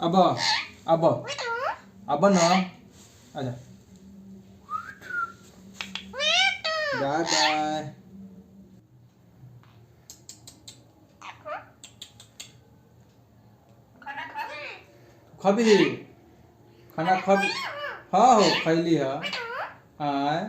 अब अब अब न आजा बाय बाय खबी खाना खबी हाँ हो खैली है आय